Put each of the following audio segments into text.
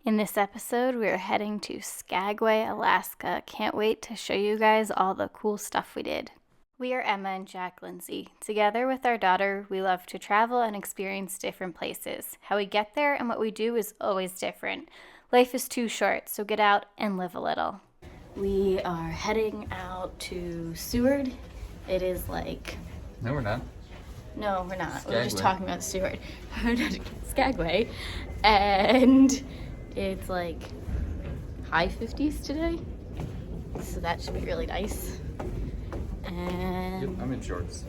In this episode, we are heading to Skagway, Alaska. Can't wait to show you guys all the cool stuff we did. We are Emma and Jack Lindsay. Together with our daughter, we love to travel and experience different places. How we get there and what we do is always different. Life is too short, so get out and live a little. We are heading out to Seward. It is like... No, we're not. No, we're not. Skagway. We're just talking about Seward. Skagway. And it's like high 50s today. So that should be really nice. And Yep, I'm in shorts.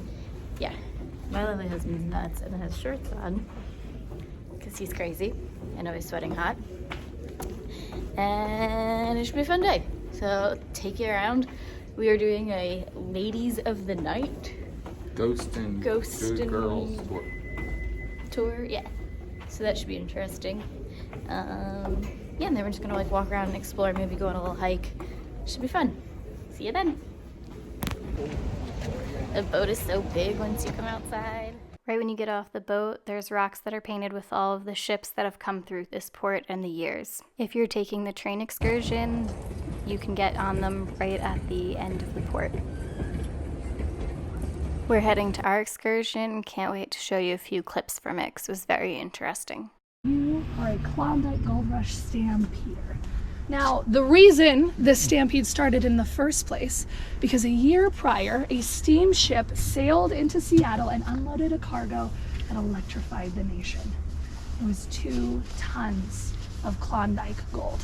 yeah, my lovely husband's nuts and has shorts on because he's crazy. I know he's sweating hot. And it should be a fun day. So take you around. We are doing a ladies of the night Ghost and girls tour. Yeah, so that should be interesting. Yeah, and then we're just gonna like walk around and explore, maybe go on a little hike. Should be fun. See you then. The boat is so big once you come outside. Right when you get off the boat, there's rocks that are painted with all of the ships that have come through this port in the years. If you're taking the train excursion, you can get on them right at the end of the port. We're heading to our excursion. Can't wait to show you a few clips from it because it was very interesting. You are a Klondike Gold Rush stampeder. Now, the reason this stampede started in the first place, because a year prior, a steamship sailed into Seattle and unloaded a cargo that electrified the nation. It was 2 tons of Klondike gold.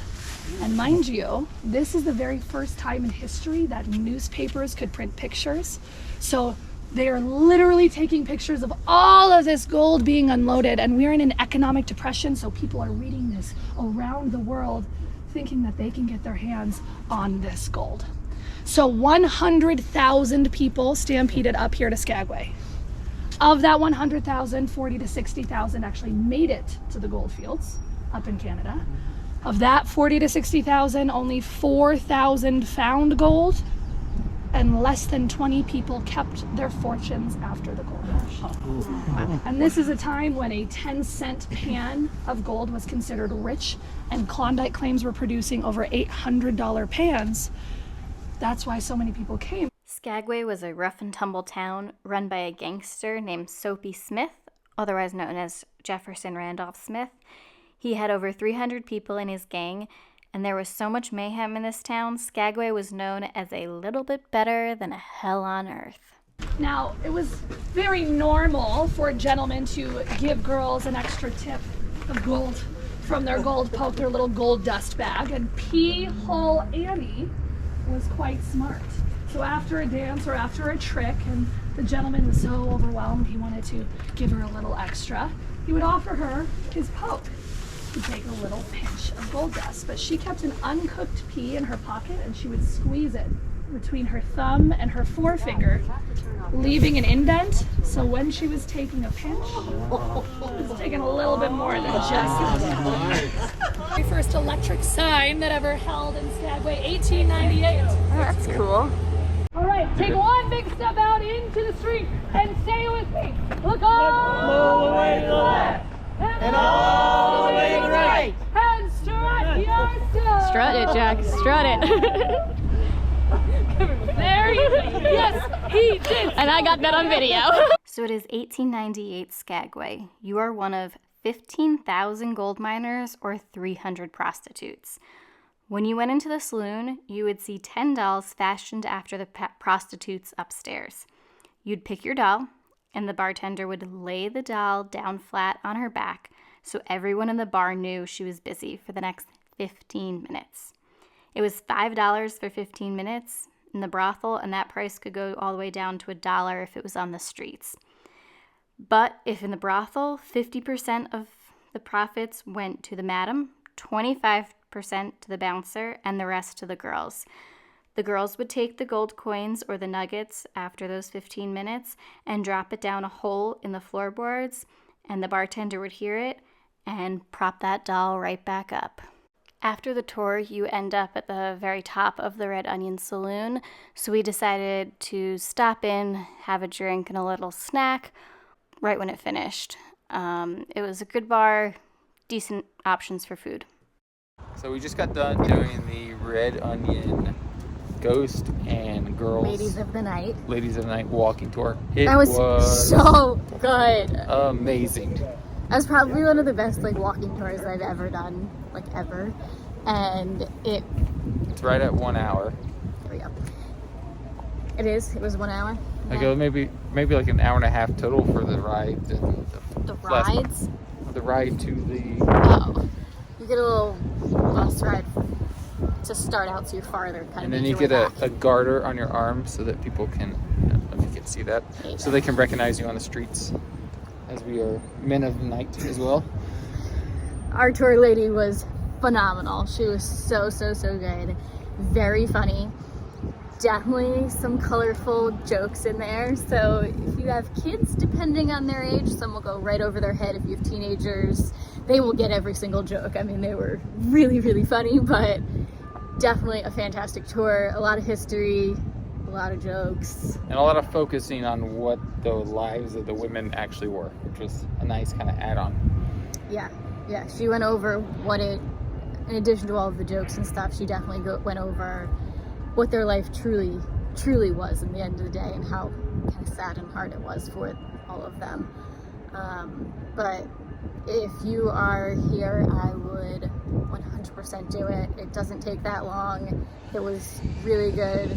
And mind you, this is the very first time in history that newspapers could print pictures. So they are literally taking pictures of all of this gold being unloaded, and we're in an economic depression, so people are reading this around the world thinking that they can get their hands on this gold. So 100,000 people stampeded up here to Skagway. Of that 100,000, 40 to 60,000 actually made it to the gold fields up in Canada. Of that 40 to 60,000, only 4,000 found gold, and less than 20 people kept their fortunes after the gold rush. And this is a time when a 10-cent pan of gold was considered rich, and Klondike claims were producing over $800 pans. That's why so many people came. Skagway was a rough and tumble town run by a gangster named Soapy Smith, otherwise known as Jefferson Randolph Smith. He had over 300 people in his gang, and there was so much mayhem in this town, Skagway was known as a little bit better than a hell on earth. Now, it was very normal for a gentleman to give girls an extra tip of gold from their gold poke, their little gold dust bag, and Pee-hole Annie was quite smart. So after a dance or after a trick, and the gentleman was so overwhelmed he wanted to give her a little extra, he would offer her his poke. To take a little pinch of gold dust, but she kept an uncooked pea in her pocket and she would squeeze it between her thumb and her forefinger, leaving an indent. So when she was taking a pinch, it was taking a little bit more than just the first electric sign that ever held in Skagway, 1898. Oh, that's cool. All right, take one big step out into the street and say it with me. Look all the way to the left. And all the way to the right. And strut yourself. Strut it, Jack. Strut it. There you go. Yes, he did. And I got that on video. So it is 1898 Skagway. You are one of 15,000 gold miners or 300 prostitutes. When you went into the saloon, you would see 10 dolls fashioned after the prostitutes upstairs. You'd pick your doll, and the bartender would lay the doll down flat on her back so everyone in the bar knew she was busy for the next 15 minutes. It was $5 for 15 minutes in the brothel, and that price could go all the way down to $1 if it was on the streets. But if in the brothel, 50% of the profits went to the madam, 25% to the bouncer, and the rest to the girls. The girls would take the gold coins or the nuggets after those 15 minutes and drop it down a hole in the floorboards, and the bartender would hear it and prop that doll right back up. After the tour, you end up at the very top of the Red Onion Saloon, so we decided to stop in, have a drink and a little snack right when it finished. It was a good bar, decent options for food. So we just got done doing the Red Onion Ghost and Girls Ladies of the Night walking tour. It That was so good. amazing. That was probably one of the best like walking tours I've ever done, like ever. And It's right at 1 hour. There we go. It was 1 hour. Like maybe like an hour and a half total for the ride and The rides? The ride to the. Oh, you get a little bus ride to start out, so you're farther. Kind And then you get a garter on your arm so that people can, I don't know if you can see that, so they can recognize you on the streets, as we are men of the night as well. Our tour lady was phenomenal. She was so good. Very funny. Definitely some colorful jokes in there. So if you have kids, depending on their age, some will go right over their head. If you have teenagers, they will get every single joke. I mean, they were really funny, but definitely a fantastic tour. A lot of history, a lot of jokes. And a lot of focusing on what the lives of the women actually were, which was a nice kind of add-on. Yeah. She went over what it, in addition to all of the jokes and stuff, she definitely went over what their life truly was in the end of the day, and how kind of sad and hard it was for all of them. But if you are here, I would 100% do it. It doesn't take that long. It was really good.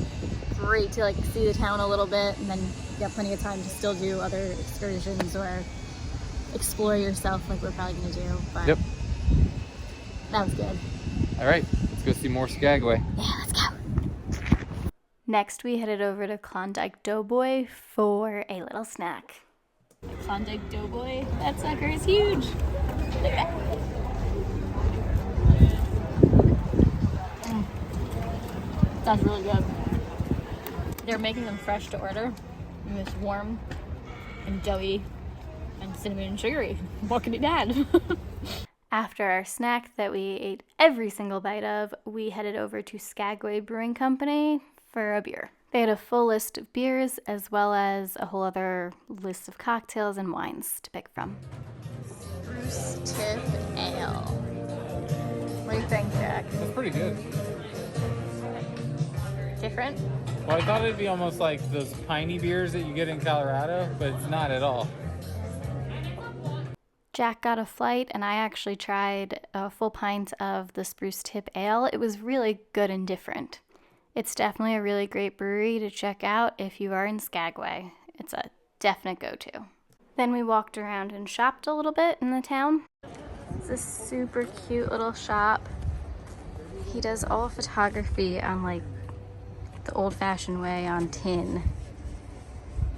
Great to like see the town a little bit, and then you have plenty of time to still do other excursions or explore yourself like we're probably gonna do. But Yep. That was good. All right, let's go see more Skagway. Yeah, let's go. Next, we headed over to Klondike Doughboy for a little snack. Klondike Doughboy, that sucker is huge. Look at that. That's really good. They're making them fresh to order. And it's warm and doughy and cinnamon and sugary. What can it add? After our snack that we ate every single bite of, we headed over to Skagway Brewing Company for a beer. They had a full list of beers as well as a whole other list of cocktails and wines to pick from. Spruce Tip Ale. What do you think, Jack? That's pretty good. Different? Well, I thought it'd be almost like those piney beers that you get in Colorado, but it's not at all. Jack got a flight, and I actually tried a full pint of the Spruce Tip Ale. It was really good and different. It's definitely a really great brewery to check out if you are in Skagway. It's a definite go-to. Then we walked around and shopped a little bit in the town. It's a super cute little shop. He does all photography on like the old-fashioned way on tin.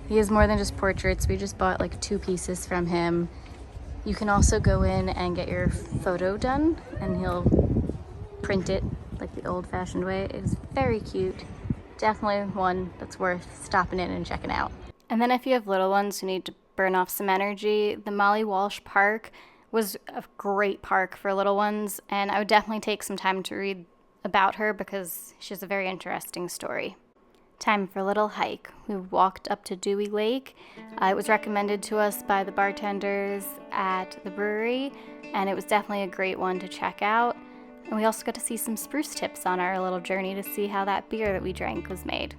He has more than just portraits. We just bought like 2 pieces from him. You can also go in and get your photo done, and he'll print it like the old-fashioned way. It is very cute. Definitely one that's worth stopping in and checking out. And then if you have little ones who need to burn off some energy, the Walsh Park was a great park for little ones, and I would definitely take some time to read about her because she has a very interesting story. Time for a little hike. We walked up to Dewey Lake. It was recommended to us by the bartenders at the brewery, and it was definitely a great one to check out. And we also got to see some spruce tips on our little journey to see how that beer that we drank was made.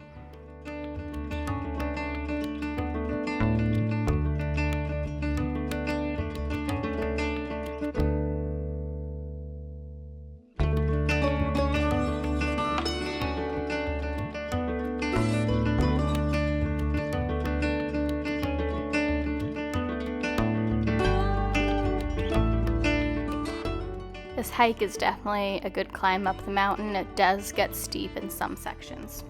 This hike is definitely a good climb up the mountain. It does get steep in some sections.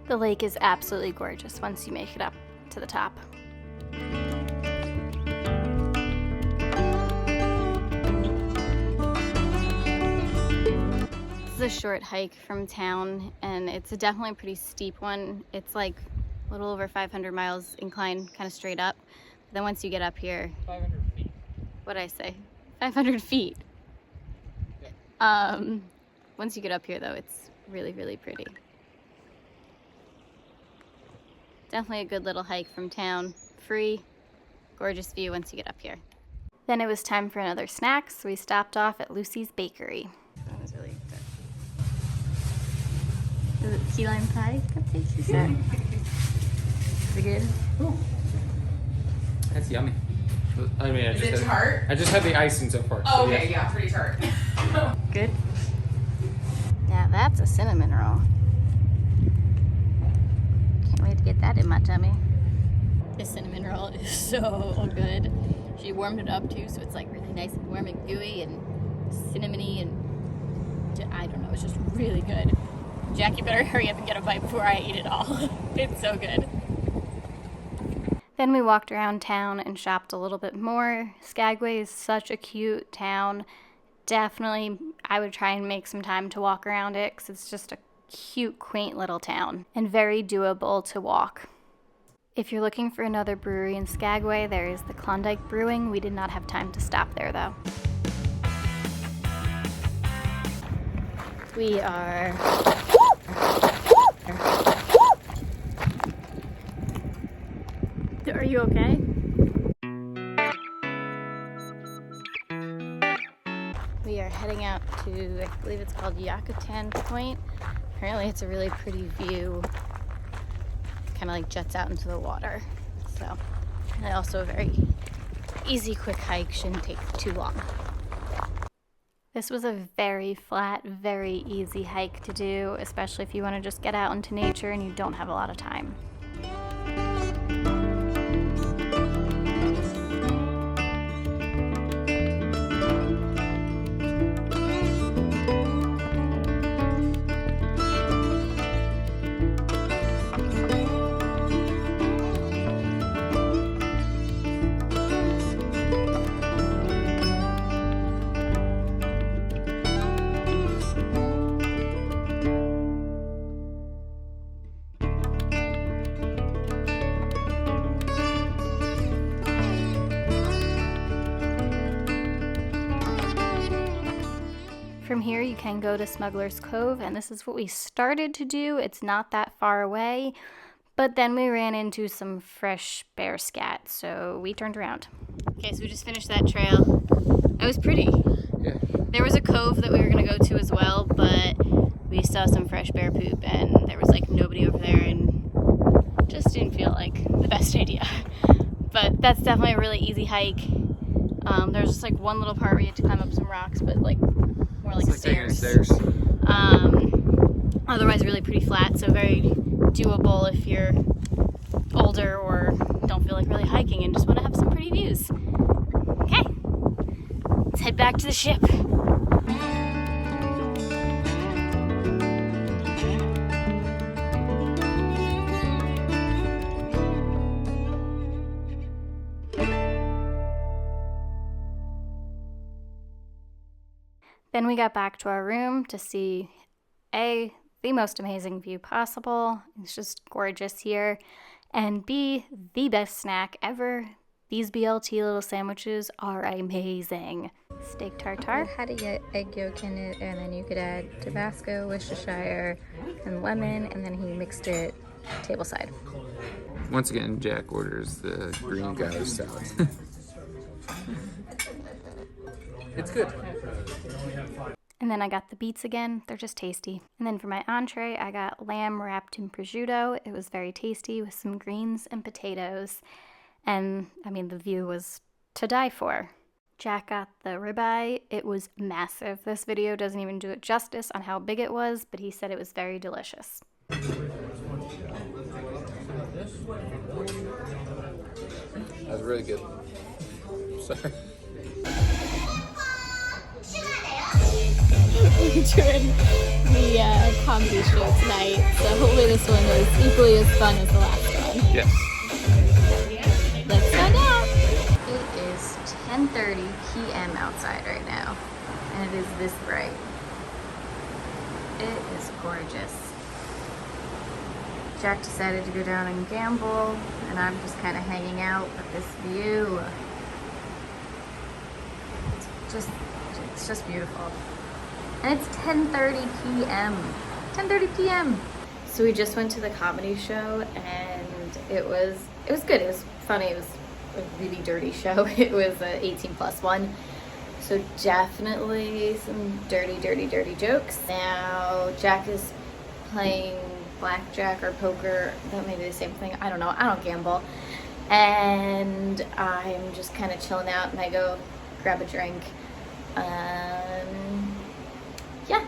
The lake is absolutely gorgeous once you make it up to the top. A short hike from town, and it's definitely a pretty steep one. It's like a little over 500 miles incline, kind of straight up. But then once you get up here, 500 feet. What'd I say? 500 feet. Yeah. Once you get up here though, it's Really, really pretty. Definitely a good little hike from town. Free, gorgeous view once you get up here. Then it was time for another snack, so we stopped off at Lucy's Bakery. That was really good. Is it key lime pie cupcakes you said? Is it good? Oh, that's yummy. I mean, Is it tart? I just had the icing so far. Oh, okay, yeah, pretty tart. Good. Now that's a cinnamon roll. Can't wait to get that in my tummy. This cinnamon roll is so good. She warmed it up too, so it's like really nice and warm and gooey and cinnamony and I don't know, it's just really good. Jack, you better hurry up and get a bite before I eat it all. It's so good. Then we walked around town and shopped a little bit more. Skagway is such a cute town. Definitely, I would try and make some time to walk around it because it's just a cute, quaint little town and very doable to walk. If you're looking for another brewery in Skagway, there is the Klondike Brewing. We did not have time to stop there though. We are... Are you okay? We are heading out to, I believe it's called Yakutania Point. Apparently it's a really pretty view. Kind of like jets out into the water. So, and also a very easy, quick hike, shouldn't take too long. This was a very flat, very easy hike to do, especially if you want to just get out into nature and you don't have a lot of time. From here you can go to Smuggler's Cove, and this is what we started to do. It's not that far away, but then we ran into some fresh bear scat, so we turned around. Okay, so we just finished that trail. It was pretty. Yeah. There was a cove that we were going to go to as well, but we saw some fresh bear poop and there was like nobody over there and just didn't feel like the best idea. But that's definitely a really easy hike. There's just like one little part where you have to climb up some rocks, but like more like stairs. Otherwise really pretty flat, so very doable if you're older or don't feel like really hiking and just want to have some pretty views. Okay, let's head back to the ship. Then we got back to our room to see A, the most amazing view possible. It's just gorgeous here. And B, the best snack ever. These BLT little sandwiches are amazing. Steak tartare. I had to get egg yolk in it, and then you could add Tabasco, Worcestershire, and lemon, and then he mixed it tableside. Once again, Jack orders the green garlic salad. It's good. And then I got the beets again. They're just tasty. And then for my entree, I got lamb wrapped in prosciutto. It was very tasty with some greens and potatoes. And, I mean, the view was to die for. Jack got the ribeye. It was massive. This video doesn't even do it justice on how big it was, but he said it was very delicious. That was really good. Sorry. We're doing the comedy show tonight, so hopefully this one is equally as fun as the last one. Yes. Let's find out. It is 10:30 p.m. outside right now, and it is this bright. It is gorgeous. Jack decided to go down and gamble, and I'm just kind of hanging out with this view. It's just beautiful. And it's 10:30 p.m. 10:30 p.m. So we just went to the comedy show and it was good. It was funny. It was a really dirty show. It was an 18+ one. So definitely some dirty jokes. Now Jack is playing blackjack or poker. That may be the same thing. I don't know. I don't gamble. And I'm just kind of chilling out and I go grab a drink. Yeah.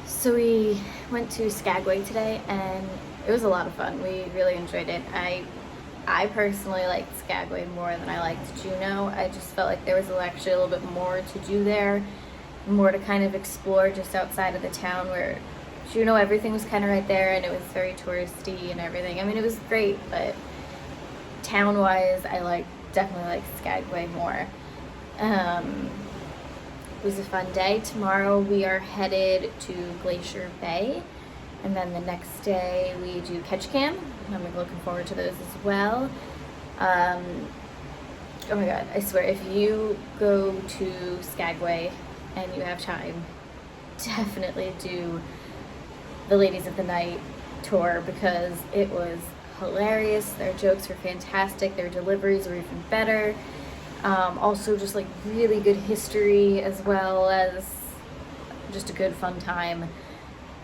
So we went to Skagway today and it was a lot of fun. We really enjoyed it. I personally liked Skagway more than I liked Juneau. I just felt like there was actually a little bit more to do there, more to kind of explore just outside of the town, where Juneau, everything was kind of right there and it was very touristy and everything. I mean, it was great, but town-wise, I definitely liked Skagway more. It was a fun day. Tomorrow we are headed to Glacier Bay, and then the next day we do Catch Cam. I'm looking forward to those as well. Oh my god, I swear, if you go to Skagway and you have time, definitely do the Ladies of the Night tour, because it was hilarious. Their jokes were fantastic. Their deliveries were even better. Also just like really good history, as well as just a good fun time.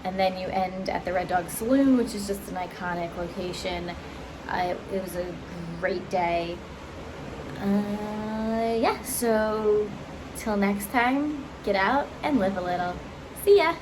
And then you end at the Red Dog Saloon, which is just an iconic location. It was a great day. Yeah, so till next time, get out and live a little. See ya!